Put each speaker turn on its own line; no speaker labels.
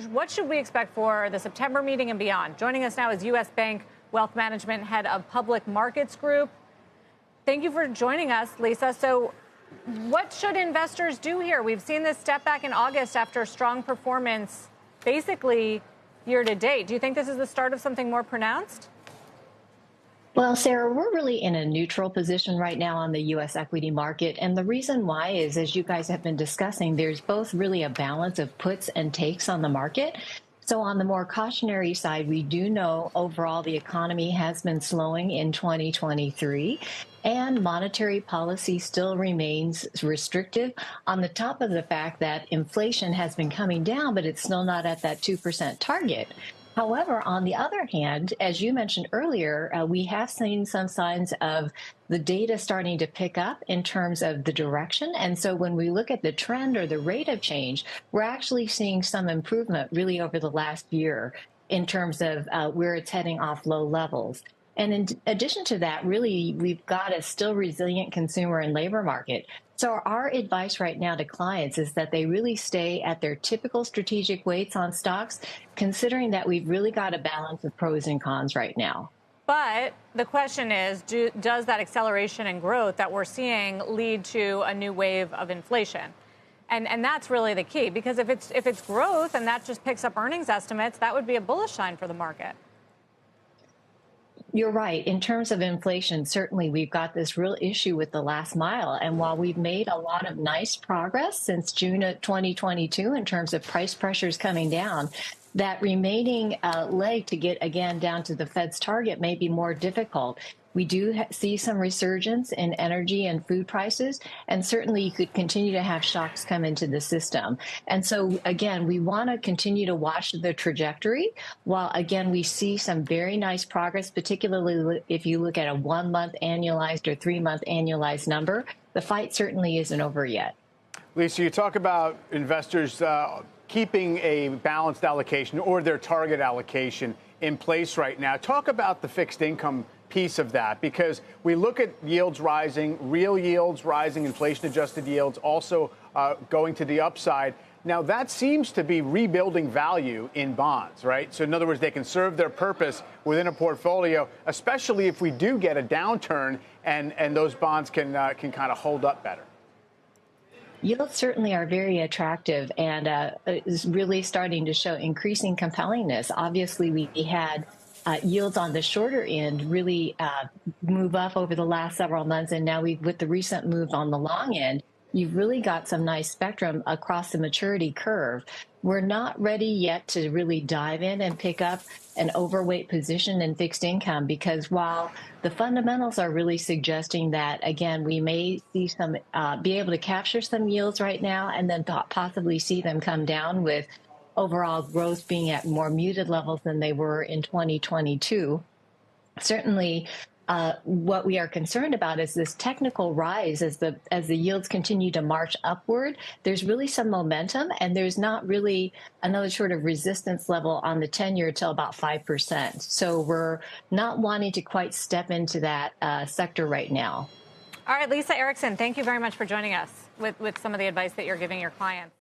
What should we expect for the September meeting and beyond? Joining us now is U.S. Bank Wealth Management Head of Public Markets Group. Thank you for joining us, Lisa. So what should investors do here? We've seen this step back in August after strong performance, basically year to date. Do you think this is the start of something more pronounced?
Well, Sarah, we're really in a neutral position right now on the U.S. equity market. And the reason why is, as you guys have been discussing, there's both really a balance of puts and takes on the market. So on the more cautionary side, we do know overall the economy has been slowing in 2023, and monetary policy still remains restrictive on the top of the fact that inflation has been coming down, but it's still not at that 2% target. However, on the other hand, as you mentioned earlier, we have seen some signs of the data starting to pick up in terms of the direction. And so when we look at the trend or the rate of change, we're actually seeing some improvement really over the last year in terms of where it's heading off low levels. And in addition to that, really, we've got a still resilient consumer and labor market. So our advice right now to clients is that they really stay at their typical strategic weights on stocks, considering that we've really got a balance of pros and cons right now.
But the question is, does that acceleration in growth that we're seeing lead to a new wave of inflation? And that's really the key, because if it's growth and that just picks up earnings estimates, that would be a bullish sign for the market.
You're right. In terms of inflation, certainly we've got this real issue with the last mile. And while we've made a lot of nice progress since June of 2022 in terms of price pressures coming down, that remaining leg to get again down to the Fed's target may be more difficult. We do see some resurgence in energy and food prices, and certainly you could continue to have shocks come into the system. And so, again, we want to continue to watch the trajectory while, again, we see some very nice progress, particularly if you look at a 1 month annualized or 3 month annualized number. The fight certainly isn't over yet.
Lisa, you talk about investors keeping a balanced allocation or their target allocation in place right now. Talk about the fixed income piece of that, because we look at yields rising, real yields rising, inflation-adjusted yields also going to the upside. Now, that seems to be rebuilding value in bonds, right? So in other words, they can serve their purpose within a portfolio, especially if we do get a downturn and those bonds can kind of hold up better.
Yields certainly are very attractive and is really starting to show increasing compellingness. Obviously, we had yields on the shorter end really move up over the last several months. And now with the recent move on the long end, you've really got some nice spectrum across the maturity curve. We're not ready yet to really dive in and pick up an overweight position in fixed income, because while the fundamentals are really suggesting that, again, we may see some be able to capture some yields right now and then possibly see them come down with overall growth being at more muted levels than they were in 2022. Certainly, what we are concerned about is this technical rise as the yields continue to march upward. There's really some momentum, and there's not really another sort of resistance level on the 10-year till about 5%. So we're not wanting to quite step into that sector right now.
All right, Lisa Erickson, thank you very much for joining us with some of the advice that you're giving your clients.